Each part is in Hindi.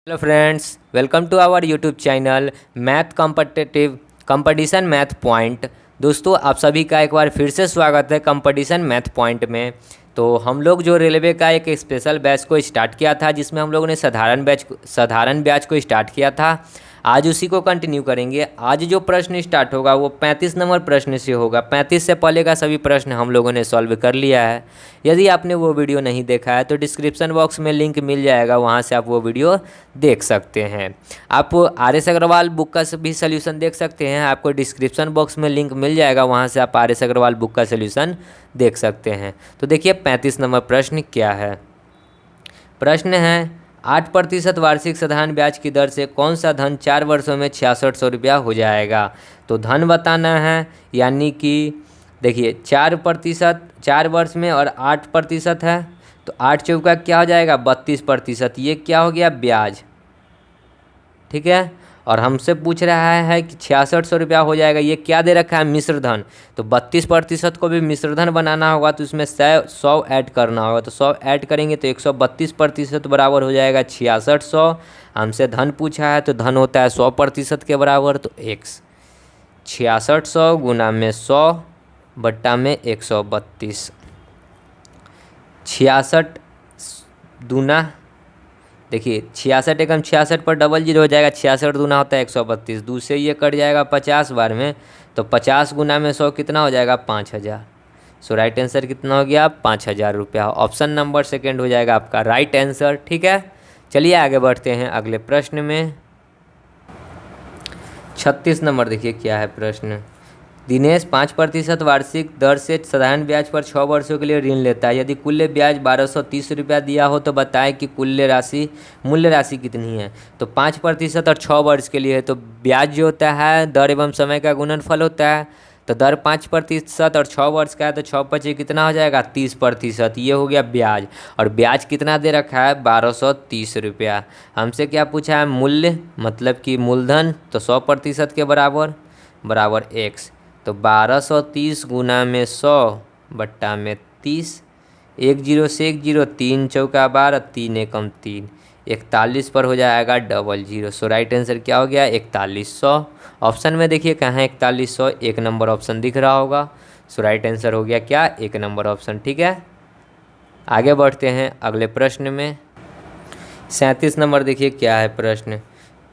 Hello friends, welcome to our YouTube channel math competitive competition math point. दोस्तों, आप सभी का एक बार फिर से स्वागत है कंपटीशन मैथ पॉइंट में। तो हम लोग जो रेलवे का एक स्पेशल बैच को स्टार्ट किया था, जिसमें हम लोगों ने साधारण बैच को स्टार्ट किया था, आज उसी को कंटिन्यू करेंगे। आज जो प्रश्न स्टार्ट होगा वो 35 नंबर प्रश्न से होगा। 35 से पहले का सभी प्रश्न हम लोगों ने सॉल्व कर लिया है। यदि आपने वो वीडियो नहीं देखा है तो डिस्क्रिप्शन बॉक्स में लिंक मिल जाएगा, वहाँ से आप वो वीडियो देख सकते हैं। आप आर एस अग्रवाल बुक का भी सोल्यूशन देख सकते हैं, आपको डिस्क्रिप्शन बॉक्स में लिंक मिल जाएगा, वहाँ से आप आर एस अग्रवाल बुक का सोल्यूशन देख सकते हैं। तो देखिए 35 नंबर प्रश्न क्या है। प्रश्न है 8% वार्षिक साधारण ब्याज की दर से कौन सा धन 4 वर्षों में 6600 रुपया हो जाएगा। तो धन बताना है, यानी कि देखिए 4% 4 वर्ष में और 8% है, तो 8 चौका क्या हो जाएगा 32%। ये क्या हो गया ब्याज, ठीक है। और हमसे पूछ रहा है कि 6600 रुपया हो जाएगा, ये क्या दे रखा है मिश्र धन। तो 32% को भी मिश्र धन बनाना होगा, तो इसमें 100 ऐड करना होगा। तो 100 ऐड करेंगे तो 132% बराबर हो जाएगा 6600। हमसे धन पूछा है तो धन होता है 100% के बराबर, तो x 6600 गुना में 100 बट्टा में 132। 66 दूना, देखिए 66 एकम 66 पर डबल जीरो हो जाएगा, 66 दूना होता है 132। दूसरे ये कट जाएगा 50 बार में, तो 50 गुना में 100 कितना हो जाएगा 5000। सो राइट आंसर कितना हो गया 5000 रुपया। ऑप्शन नंबर सेकेंड हो जाएगा आपका राइट आंसर, ठीक है। चलिए आगे बढ़ते हैं अगले प्रश्न में। 36 नंबर देखिए क्या है प्रश्न। दिनेश 5% वार्षिक दर से साधारण ब्याज पर 6 वर्षों के लिए ऋण लेता है। यदि कुल ब्याज 1230 रुपया दिया हो तो बताएं कि मूल्य राशि कितनी है। तो 5% और 6 वर्ष के लिए है, तो ब्याज जो होता है दर एवं समय का गुणनफल होता है। तो दर 5% और 6 वर्ष का है, तो 6 पचे कितना हो जाएगा 30%। ये हो गया ब्याज, और ब्याज कितना दे रखा है 1230 रुपया। हमसे क्या पूछा है मूल्य, मतलब कि मूलधन, तो 100% के बराबर x। तो 1230 गुना में 100 बट्टा में 30। 1 जीरो से 1 जीरो, 3 चौका 12, 3 एकम 3, 41 पर हो जाएगा डबल जीरो। सो राइट आंसर क्या हो गया 4100। ऑप्शन में देखिए कहाँ है 4100, 1 नंबर ऑप्शन दिख रहा होगा। सो राइट आंसर हो गया क्या 1 नंबर ऑप्शन, ठीक है। आगे बढ़ते हैं अगले प्रश्न में। 37 नंबर देखिए क्या है प्रश्न।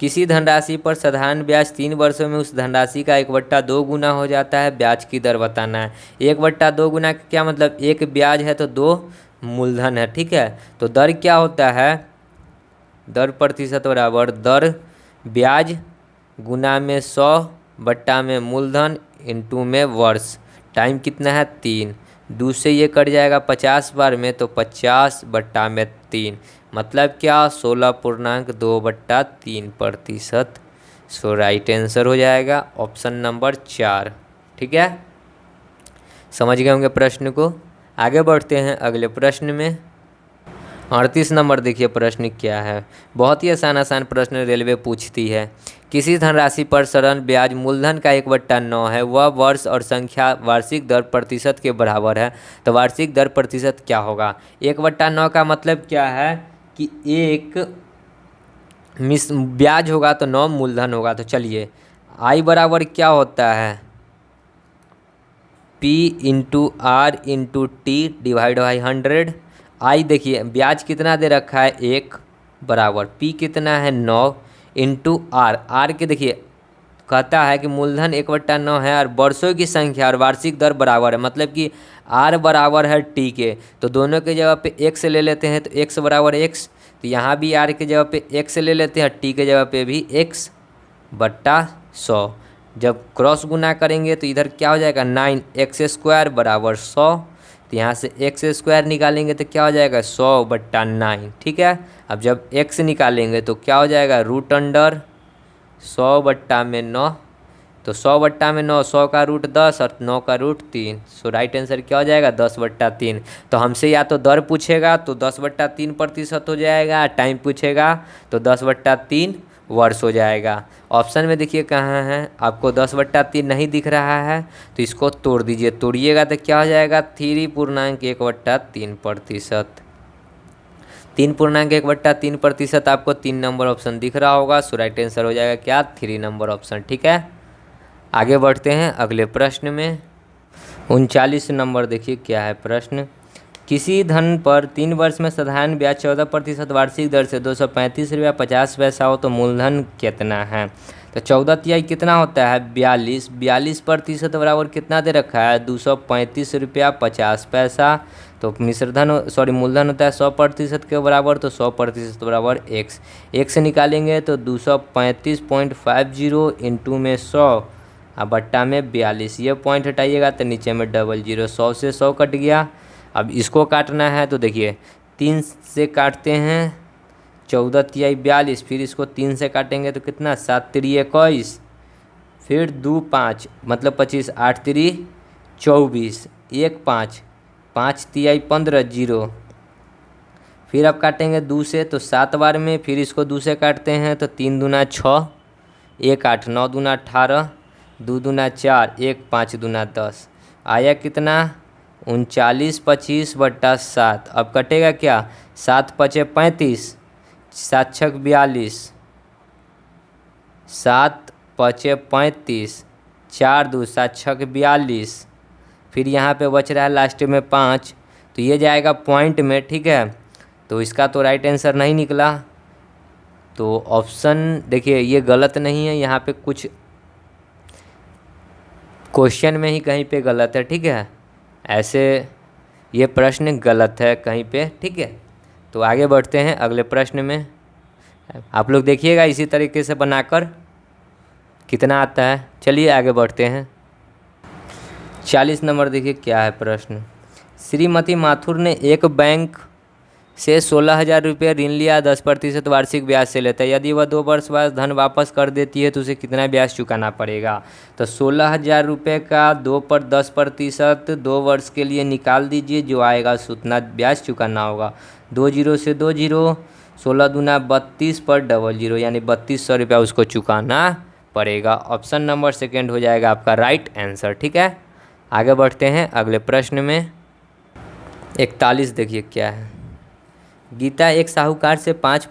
किसी धनराशि पर साधारण ब्याज 3 वर्षों में उस धनराशि का 1/2 गुना हो जाता है। ब्याज की दर बताना है। 1/2 गुना का क्या मतलब, एक ब्याज है तो 2 मूलधन है, ठीक है। तो दर क्या होता है, दर प्रतिशत बराबर दर ब्याज गुना में 100 बट्टा में मूलधन इंटू में वर्ष। टाइम कितना है 3। दूसरे ये कट जाएगा 50 बार में, तो 50 बट्टा में 3, मतलब क्या 16.2/3%। सो राइट आंसर हो जाएगा ऑप्शन नंबर 4, ठीक है। समझ गए होंगे प्रश्न को। आगे बढ़ते हैं अगले प्रश्न में। 38 नंबर देखिए प्रश्न क्या है। बहुत ही आसान प्रश्न रेलवे पूछती है। किसी धनराशि पर सरल ब्याज मूलधन का 1/9 है, वह वर्ष और संख्या वार्षिक दर प्रतिशत के बराबर है। तो वार्षिक दर प्रतिशत क्या होगा। 1/9 का मतलब क्या है कि एक ब्याज होगा तो 9 मूलधन होगा। तो चलिए आई बराबर क्या होता है P into R into T divide by 100। आई देखिए ब्याज कितना दे रखा है 1 बराबर P कितना है 9 इंटू आर के देखिए कहता है कि मूलधन 1/9 है और वर्षों की संख्या और वार्षिक दर बराबर है, मतलब कि आर बराबर है टी के। तो दोनों के जगह पे x ले लेते हैं, तो x बराबर x। तो यहाँ भी आर के जगह पे x ले लेते हैं, टी के जगह पे भी x बट्टा 100। जब क्रॉस गुना करेंगे तो इधर क्या हो जाएगा 9x² बराबर 100। तो यहाँ से x² निकालेंगे तो क्या हो जाएगा 100 बट्टा 9, ठीक है। अब जब x निकालेंगे तो क्या हो जाएगा √100 बट्टा में 9। तो 100 बट्टा में 9, 100 का रूट 10 और 9 का रूट 3। सो राइट आंसर क्या हो जाएगा 10/3। तो हमसे या तो दर पूछेगा तो 10/3% हो जाएगा, टाइम पूछेगा तो 10/3 वर्ष हो जाएगा। ऑप्शन में देखिए कहाँ है, आपको 10/3 नहीं दिख रहा है तो इसको तोड़ दीजिए। तोड़िएगा तो क्या हो जाएगा 3.1/3%। 3.1/3% आपको 3 नंबर ऑप्शन दिख रहा होगा। सो राइट आंसर हो जाएगा क्या, 3 नंबर ऑप्शन। ठीक है, आगे बढ़ते हैं अगले प्रश्न में। 39 नंबर देखिए क्या है प्रश्न। किसी धन पर 3 वर्ष में साधारण ब्याज 14% वार्षिक दर से 235 रुपया 50 पैसा हो तो मूलधन कितना है। तो 14 तिहाई कितना होता है, 42। 42% बराबर कितना दे रखा है, 235 रुपया 50 पैसा। तो मूलधन होता है 100% के बराबर, तो 100% बराबर x। x निकालेंगे तो 235.50 इंटू में 100 और बट्टा में 42। ये पॉइंट हटाइएगा तो नीचे में डबल जीरो, 100 से 100 कट गया। अब इसको काटना है तो देखिए 3 से काटते हैं, 14 तिहाई 42, फिर इसको 3 से काटेंगे तो कितना, 7 तिरी 21, फिर 2 5 मतलब 25, 8 तिरी 24, 1 5, 5 तिहाई 15 0। फिर अब काटेंगे 2 से तो 7 बार में, फिर इसको 2 से काटते हैं तो 3 दूना 6, 1 8, 9 दूना 18, 2 दूना 4, 1 5 दूना 10, आया कितना 39 25 बट्टा 7। अब कटेगा क्या, 7 पचे 35, 7 छक 42, 7 पचे 35, 4 2 7 छक 42, फिर यहाँ पे बच रहा है लास्ट में 5, तो ये जाएगा पॉइंट में। ठीक है, तो इसका तो राइट आंसर नहीं निकला। तो ऑप्शन देखिए ये गलत नहीं है, यहाँ पे कुछ क्वेश्चन में ही कहीं पे गलत है। ठीक है, ऐसे ये प्रश्न गलत है कहीं पे। ठीक है, तो आगे बढ़ते हैं अगले प्रश्न में। आप लोग देखिएगा इसी तरीके से बनाकर कितना आता है। चलिए आगे बढ़ते हैं। 40 नंबर देखिए क्या है प्रश्न। श्रीमती माथुर ने एक बैंक से 16,000 रुपये ऋण लिया, 10% वार्षिक ब्याज से लेता है। यदि वह 2 वर्ष बाद धन वापस कर देती है तो उसे कितना ब्याज चुकाना पड़ेगा। तो 16,000 रुपये का 2 पर 10% 2 वर्ष के लिए निकाल दीजिए, जो आएगा उतना ब्याज चुकाना होगा। 2 जीरो से 2 जीरो, 16 दूना 32 पर डबल जीरो, यानी 3200 रुपया उसको चुकाना पड़ेगा। ऑप्शन नंबर सेकेंड हो जाएगा आपका राइट आंसर। ठीक है, आगे बढ़ते हैं अगले प्रश्न में। 41 देखिए क्या है। गीता एक साहूकार से 5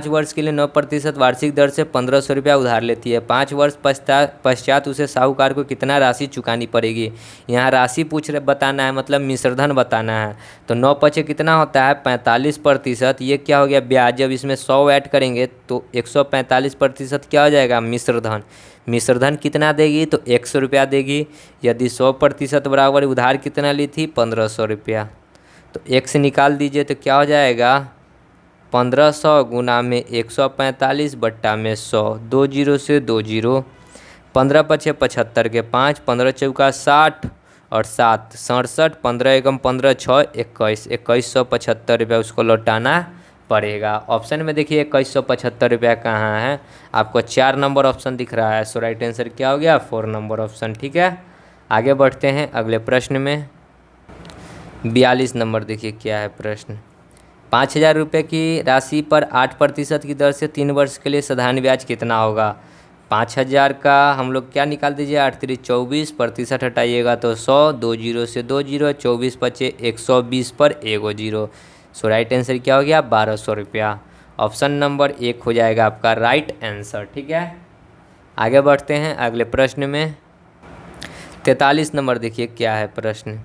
वर्ष के लिए 9% वार्षिक दर से 1500 रुपया उधार लेती है। 5 वर्ष पश्चात उसे साहूकार को कितना राशि चुकानी पड़ेगी। यहाँ राशि बताना है, मतलब मिश्रधन बताना है। तो 9 पचे कितना होता है, 45%। ये क्या हो गया, ब्याज। जब इसमें 100 ऐड करेंगे तो 145% क्या हो जाएगा, मिश्रधन। मिश्रधन कितना देगी, तो 100 रुपया देगी। यदि 100% बराबर उधार कितना ली थी, 1500 रुपया। तो x निकाल दीजिए तो क्या हो जाएगा, 1500 गुना में 145 बट्टा में 100, 2 जीरो से 2 जीरो, 15 पचे 75 के 5, 15 चौका 60 और 7 67, 15 एकम 15 6 21, 2175 रुपया उसको लौटाना पड़ेगा। ऑप्शन में देखिए 2175 रुपया कहाँ है, आपको 4 नंबर ऑप्शन दिख रहा है। सो राइट आंसर क्या हो गया, 4 नंबर ऑप्शन। ठीक है, आगे बढ़ते हैं अगले प्रश्न में। 42 नंबर देखिए क्या है प्रश्न। 5,000 रुपये की राशि पर 8% की दर से 3 वर्ष के लिए साधारण ब्याज कितना होगा। 5,000 का हम लोग क्या निकाल दीजिए, 8 3 24, प्रतिशत हटाइएगा तो 100, 2 जीरो से 2 जीरो, 24 पचे 120 पर 1 जीरो। सो राइट आंसर क्या हो गया, 1200 रुपया। ऑप्शन नंबर 1 हो जाएगा आपका राइट आंसर। ठीक है, आगे बढ़ते हैं अगले प्रश्न में। 43 नंबर देखिए क्या है प्रश्न।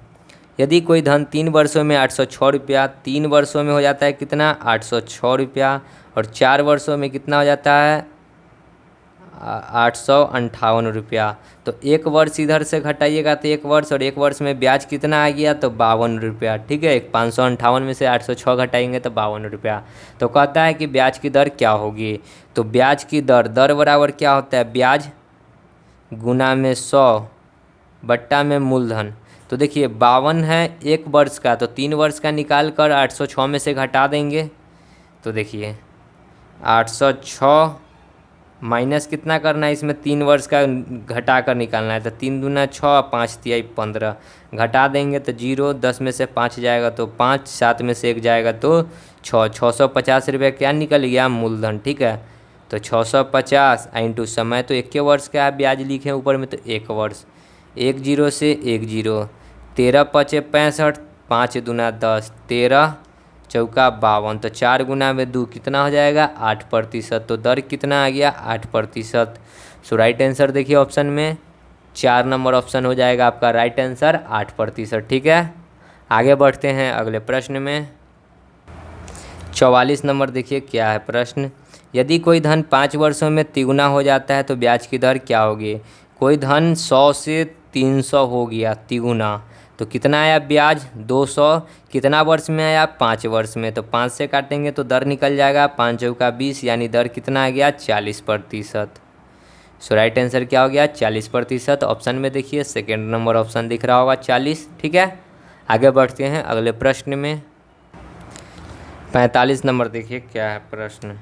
यदि कोई धन 3 वर्षों में 806 रुपया, 3 वर्षों में हो जाता है कितना, 806 रुपया, और 4 वर्षों में कितना हो जाता है, 858 रुपया। तो 1 वर्ष इधर से घटाइएगा तो 1 वर्ष, और 1 वर्ष में ब्याज कितना आ गया, तो 52 रुपया। ठीक है, 558 में से 806 घटाएंगे तो 52 रुपया। तो कहता है कि ब्याज की दर क्या होगी। तो ब्याज की दर बराबर क्या होता है, ब्याज गुना में 100 बट्टा में मूलधन। तो देखिए 52 है 1 वर्ष का, तो 3 वर्ष का निकाल कर 806 में से घटा देंगे। तो देखिए 806 माइनस कितना करना है, इसमें 3 वर्ष का घटा कर निकालना है। तो 3 दूना 6, 5 तिहाई 15, घटा देंगे तो 0, 10 में से 5 जाएगा तो 5, 7 में से 1 जाएगा तो 6, 650 रुपया क्या निकल गया, मूलधन। ठीक है, तो 650 इंटू समय, तो 1 वर्ष का ब्याज लिखे ऊपर में, तो 1 वर्ष, 1 जीरो से 1 जीरो, 13 पचे 65, 5 दूना 10, 13 चौका 52, तो 4 गुना में 2 कितना हो जाएगा 8%। तो दर कितना आ गया 8%। सो राइट आंसर देखिए ऑप्शन में 4 नंबर ऑप्शन हो जाएगा आपका राइट आंसर 8%। ठीक है, आगे बढ़ते हैं अगले प्रश्न में। 44 नंबर देखिए क्या है प्रश्न। यदि कोई धन 5 वर्षों में तिगुना हो जाता है तो ब्याज की दर क्या होगी। कोई धन 100 से 300 हो गया तिगुना, तो कितना आया ब्याज 200। कितना वर्ष में आया 5 वर्ष में, तो 5 से काटेंगे तो दर निकल जाएगा 5 चौका 20, यानी दर कितना आ गया 40%। सो राइट आंसर क्या हो गया 40%। ऑप्शन में देखिए सेकेंड नंबर ऑप्शन दिख रहा होगा 40। ठीक है, आगे बढ़ते हैं अगले प्रश्न में। 45 नंबर देखिए क्या है प्रश्न।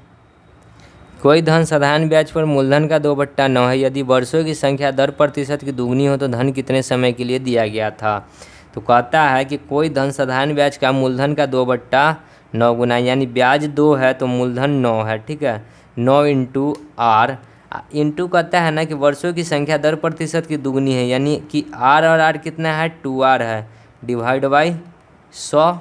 कोई धन साधारण ब्याज पर मूलधन का 2/9 है। यदि वर्षों की संख्या दर प्रतिशत की दुगनी हो तो धन कितने समय के लिए दिया गया था। तो कहता है कि कोई धन साधारण ब्याज का मूलधन का 2/9 गुना, यानी ब्याज 2 है तो मूलधन 9 है। ठीक है, 9 इंटू आर, इंटू कहता है ना कि वर्षों की संख्या दर प्रतिशत की दुगनी है, यानी कि आर और आर कितना है 2r है, डिवाइड बाई 100।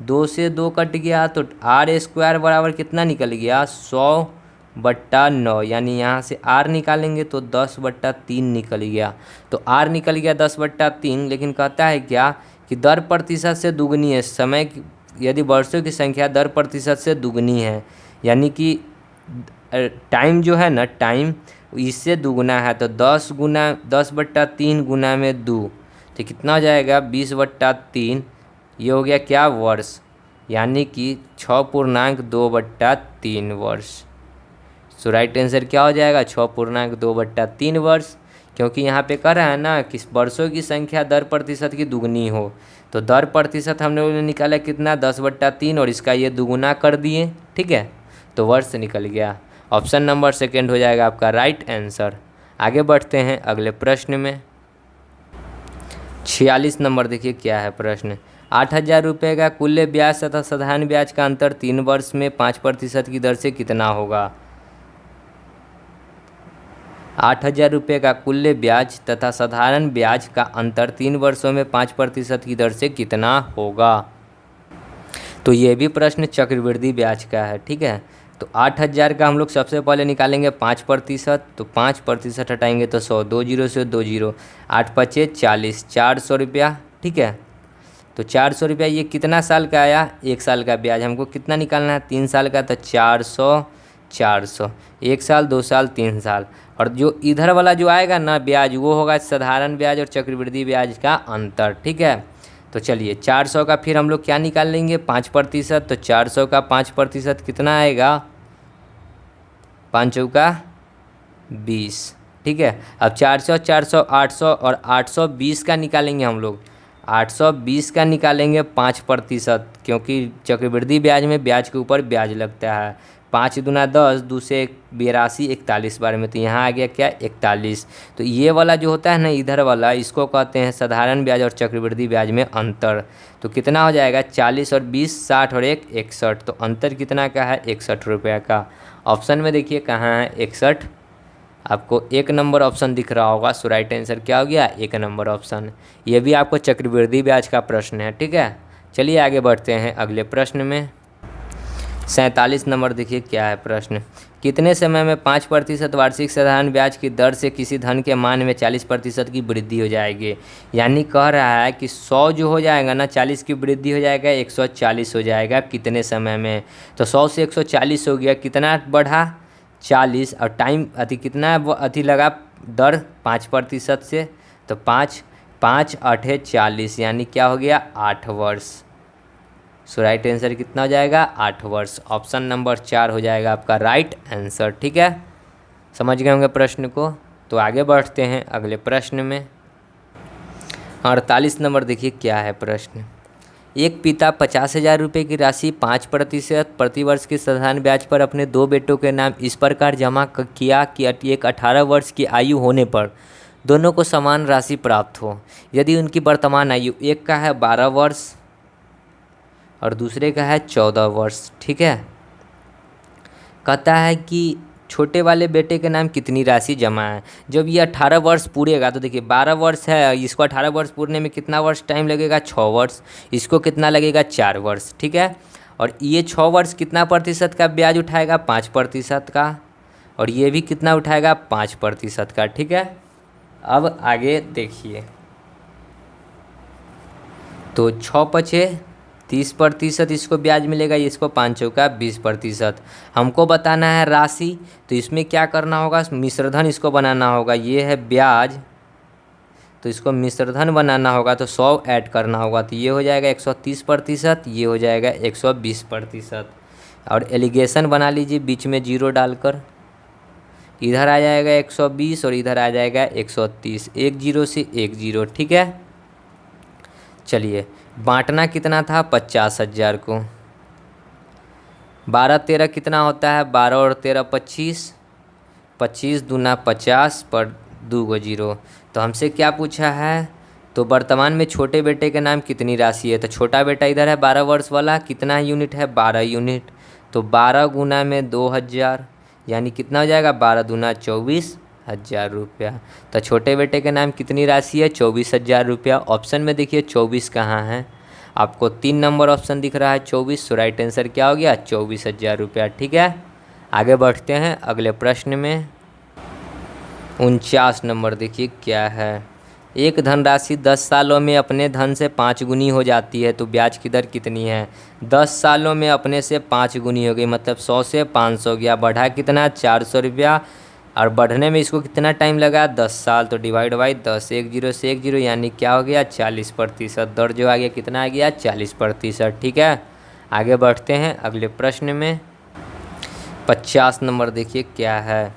2 से 2 कट गया तो आर स्क्वायर बराबर कितना निकल गया 100/9, यानी यहाँ से आर निकालेंगे तो 10/3 निकल गया। तो आर निकल गया 10/3, लेकिन कहता है क्या कि दर प्रतिशत से दुगनी है समय यदि वर्षों की संख्या दर प्रतिशत से दुगनी है, यानी कि टाइम जो है ना टाइम इससे दुगना है, तो 10/3 गुना में 2, तो कितना हो जाएगा 20/3। ये हो गया क्या वर्ष, यानी कि 6.2/3 वर्ष। सो राइट आंसर क्या हो जाएगा 6.2/3 वर्ष, क्योंकि यहाँ पे कह रहा है ना कि वर्षों की संख्या दर प्रतिशत की दुगनी हो, तो दर प्रतिशत हमने निकाला कितना 10/3 और इसका ये दुगुना कर दिए। ठीक है, तो वर्ष निकल गया। ऑप्शन नंबर सेकेंड हो जाएगा आपका राइट आंसर। आगे बढ़ते हैं अगले प्रश्न में। 46 नंबर देखिए क्या है प्रश्न। 8,000 रुपये का कुल ब्याज तथा साधारण ब्याज का अंतर 3 वर्ष में 5% की दर से कितना होगा। 8,000 रुपये का कुल ब्याज तथा साधारण ब्याज का अंतर 3 वर्षों में 5% की दर से कितना होगा। तो ये भी प्रश्न चक्रवृद्धि ब्याज का है। ठीक है, तो 8,000 का हम लोग सबसे पहले निकालेंगे 5%, तो 5% हटाएंगे तो 100, 2 जीरो से 2 जीरो, 8 पचे 40, 400 रुपया। ठीक है, तो 400 रुपया ये कितना साल का आया 1 साल का ब्याज, हमको कितना निकालना है 3 साल का, तो 400 400, 1 साल 2 साल 3 साल। और जो इधर वाला जो आएगा ना ब्याज वो होगा साधारण ब्याज और चक्रवृद्धि ब्याज का अंतर। ठीक है, तो चलिए 400 का फिर हम लोग क्या निकाल लेंगे 5%, तो 400 का 5% कितना आएगा 5 चौका 20। ठीक है, अब 400 400 800 और 820 का निकालेंगे हम लोग, 820 का निकालेंगे 5%, क्योंकि चक्रवृद्धि ब्याज में ब्याज के ऊपर ब्याज लगता है। 5 दूना 10, 2 से 82, 41 बार में, तो यहाँ आ गया क्या 41। तो ये वाला जो होता है ना इधर वाला इसको कहते हैं साधारण ब्याज और चक्रवृद्धि ब्याज में अंतर। तो कितना हो जाएगा 40 और 20 60 और 1 61, तो अंतर कितना का है 61 रुपये का। ऑप्शन में देखिए कहाँ है 61, आपको 1 नंबर ऑप्शन दिख रहा होगा। सो राइट आंसर क्या हो गया 1 नंबर ऑप्शन। ये भी आपको चक्रवृद्धि ब्याज का प्रश्न है। ठीक है, चलिए आगे बढ़ते हैं अगले प्रश्न में। 47 नंबर देखिए क्या है प्रश्न। कितने समय में 5% वार्षिक साधारण ब्याज की दर से किसी धन के मान में 40% की वृद्धि हो जाएगी। यानी कह रहा है कि 100 जो हो जाएगा ना 40 की वृद्धि हो जाएगा 140 हो जाएगा कितने समय में। तो 100 से 140 हो गया, कितना बढ़ा 40, और टाइम कितना लगा दर 5% से, तो 5 5 8 40, यानी क्या हो गया 8 वर्ष। सो राइट आंसर कितना हो जाएगा 8 वर्ष। ऑप्शन नंबर 4 हो जाएगा आपका राइट आंसर। ठीक है, समझ गए होंगे प्रश्न को। तो आगे बढ़ते हैं अगले प्रश्न में। 48 नंबर देखिए क्या है प्रश्न। एक पिता 50,000 रुपये की राशि 5% प्रतिवर्ष के साधारण ब्याज पर अपने 2 बेटों के नाम इस प्रकार जमा किया कि एक 18 वर्ष की आयु होने पर दोनों को समान राशि प्राप्त हो। यदि उनकी वर्तमान आयु एक का है 12 वर्ष और दूसरे का है 14 वर्ष। ठीक है, कहता है कि छोटे वाले बेटे के नाम कितनी राशि जमा है। जब ये 18 वर्ष पूरेगा, तो देखिए 12 वर्ष है, इसको 18 वर्ष पूरने में कितना वर्ष टाइम लगेगा 6 वर्ष, इसको कितना लगेगा 4 वर्ष। ठीक है, और ये 6 वर्ष कितना प्रतिशत का ब्याज उठाएगा, 5% का, और ये भी कितना उठाएगा, 5% का। ठीक है, अब आगे देखिए, तो 6 पचे 30% इसको ब्याज मिलेगा, इसको 5 चौका 20%। हमको बताना है राशि, तो इसमें क्या करना होगा, मिश्रधन इसको बनाना होगा। ये है ब्याज, तो इसको मिश्रधन बनाना होगा, तो 100 ऐड करना होगा, तो ये हो जाएगा 130%, ये हो जाएगा 120%। और एलिगेशन बना लीजिए बीच में 0 डालकर, इधर आ जाएगा 120 और इधर आ जाएगा 130, 1 0 से 1 0। ठीक है, चलिए बांटना कितना था, 50,000 को। 12 13 कितना होता है, 12 और 13 25, 25 दूना 50 पर 2 गो 0। तो हमसे क्या पूछा है, तो वर्तमान में छोटे बेटे के नाम कितनी राशि है। तो छोटा बेटा इधर है 12 वर्ष वाला, कितना यूनिट है, 12 यूनिट। तो 12 गुना में 2000, यानी कितना हो जाएगा, 12 दूना 24,000 रुपया। तो छोटे बेटे के नाम कितनी राशि है, 24,000 रुपया। ऑप्शन में देखिए 24 कहाँ है, आपको 3 नंबर ऑप्शन दिख रहा है 24। सो राइट आंसर क्या हो गया, 24,000 रुपया। ठीक है, आगे बढ़ते हैं अगले प्रश्न में। 49 नंबर देखिए क्या है, एक धनराशि 10 सालों में अपने धन से 5 गुनी हो जाती है, तो ब्याज की दर कितनी है। 10 सालों में अपने से 5 गुनी हो गई, मतलब 100 से 500 गया, बढ़ा कितना, 400 रुपया, और बढ़ने में इसको कितना टाइम लगा, 10 साल। तो डिवाइड बाई 10, 1 0 से 1 0, यानी क्या हो गया, 40%। दर जो आ गया कितना आ गया, 40%। ठीक है, आगे बढ़ते हैं अगले प्रश्न में। 50 नंबर देखिए क्या है,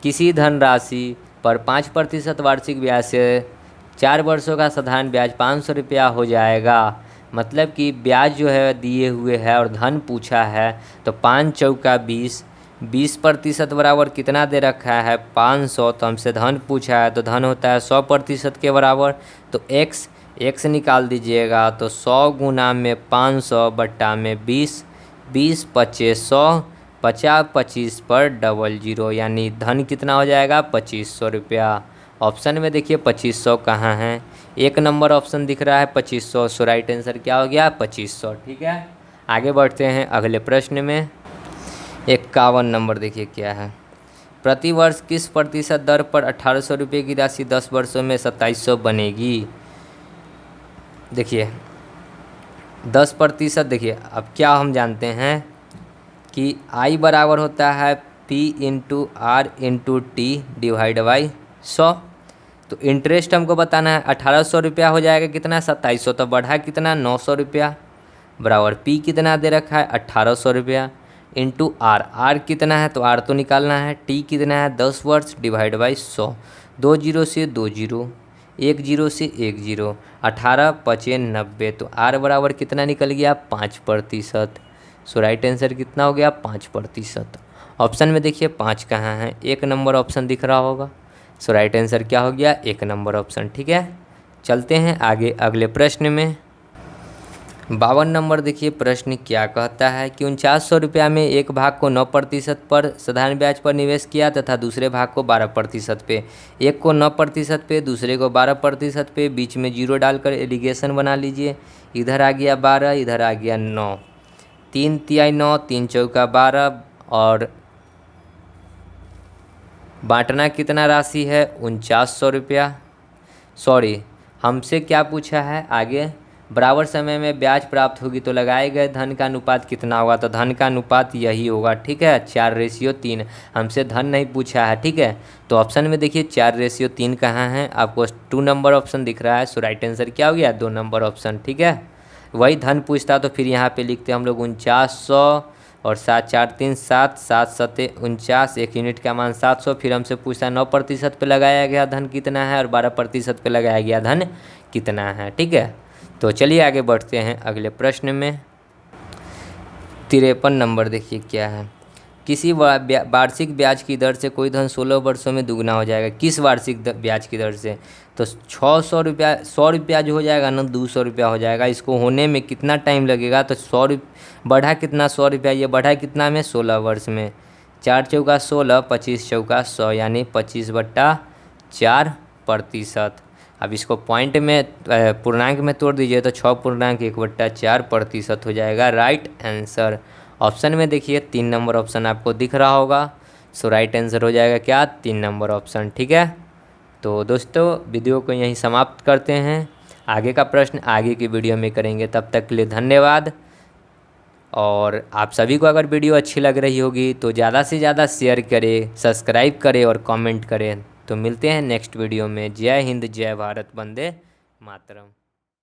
किसी धनराशि पर 5% वार्षिक ब्याज से 4 वर्षों का साधारण ब्याज 500 रुपया हो जाएगा। मतलब कि ब्याज जो है दिए हुए है और धन पूछा है, तो 5 चौका 20, 20% बराबर कितना दे रखा है, 500। तो हमसे धन पूछा है, तो धन होता है 100% के बराबर। तो x निकाल दीजिएगा, तो 100 गुना में 500 बट्टा में 20, 20 पचे 100, 50 25 पर 00, यानी धन कितना हो जाएगा, 2500 रुपया। ऑप्शन में देखिए 2500 कहाँ है, 1 नंबर ऑप्शन दिख रहा है 2500। सो राइट आंसर क्या हो गया, 2500। ठीक है, आगे बढ़ते हैं अगले प्रश्न में। 51 नंबर देखिए क्या है, प्रति वर्ष किस प्रतिशत दर पर 1800 रुपये की राशि 10 वर्षों में 2700 बनेगी। देखिए 10%, देखिए अब क्या हम जानते हैं कि I बराबर होता है P into R into T divide by 100। तो इंटरेस्ट हमको बताना है, 1800 रुपया हो जाएगा कितना, 2700, तो बढ़ा कितना, 900 रुपया, बराबर P कितना दे रखा है, 1800 रुपया, इंटू आर कितना है, तो आर तो निकालना है, टी कितना है, 10 वर्ष, डिवाइड बाई 100, 2 0 से 2 0, 1 0 से 1 0, 18 पचे 90। तो आर बराबर कितना निकल गया, 5%। सो राइट आंसर कितना हो गया, 5%। ऑप्शन में देखिए 5 कहाँ है, 1 नंबर ऑप्शन दिख रहा होगा। सो राइट आंसर क्या हो गया, 1 नंबर ऑप्शन। ठीक है, चलते हैं आगे अगले प्रश्न में। 52 नंबर देखिए प्रश्न क्या कहता है कि 4900 रुपया में एक भाग को 9% पर साधारण ब्याज पर निवेश किया तथा दूसरे भाग को 12% पे, एक को 9% पे, दूसरे को 12% पे, बीच में 0 डालकर एलिगेशन बना लीजिए। इधर आ गया 12, इधर आ गया 9, 3 तिहाई 9, 3 चौका 12, और बांटना कितना राशि है, 4900 रुपया। सॉरी, हमसे क्या पूछा है आगे, बराबर समय में ब्याज प्राप्त होगी तो लगाए गए धन का अनुपात कितना होगा। तो धन का अनुपात यही होगा। ठीक है, 4:3। हमसे धन नहीं पूछा है। ठीक है, तो ऑप्शन में देखिए 4:3 कहाँ है, आपको 2 नंबर ऑप्शन दिख रहा है। सो राइट आंसर क्या हो गया, 2 नंबर ऑप्शन। ठीक है, वही धन पूछता तो फिर यहाँ पे लिखते हम लोग 4900 और 7 4 3 7, 7 7 49, 1 यूनिट का मान 700। फिर हमसे पूछता 9% पे लगाया गया धन कितना है और 12% पे लगाया गया धन कितना है। ठीक है, तो चलिए आगे बढ़ते हैं अगले प्रश्न में। 53 नंबर देखिए क्या है, किसी वार्षिक ब्याज की दर से कोई धन 16 वर्षों में दुगना हो जाएगा। किस वार्षिक ब्याज की दर से, तो 600 रुपया, 100 रुपया जो हो जाएगा ना 200 रुपया हो जाएगा। इसको होने में कितना टाइम लगेगा, तो 100 बढ़ा कितना, 100 रुपया, ये बढ़ा कितना में, 16 वर्ष में। 4 चौका 16, 25 चौका 100, यानी 25/4%। अब इसको पॉइंट में पूर्णांक में तोड़ दीजिए तो 6.1/4% हो जाएगा राइट आंसर। ऑप्शन में देखिए 3 नंबर ऑप्शन आपको दिख रहा होगा। सो राइट आंसर हो जाएगा क्या, 3 नंबर ऑप्शन। ठीक है, तो दोस्तों वीडियो को यहीं समाप्त करते हैं। आगे का प्रश्न आगे की वीडियो में करेंगे, तब तक के लिए धन्यवाद। और आप सभी को अगर वीडियो अच्छी लग रही होगी तो ज़्यादा से ज़्यादा शेयर करें, सब्सक्राइब करें और कमेंट करें। तो मिलते हैं नेक्स्ट वीडियो में। जय हिंद, जय भारत, वंदे मातरम।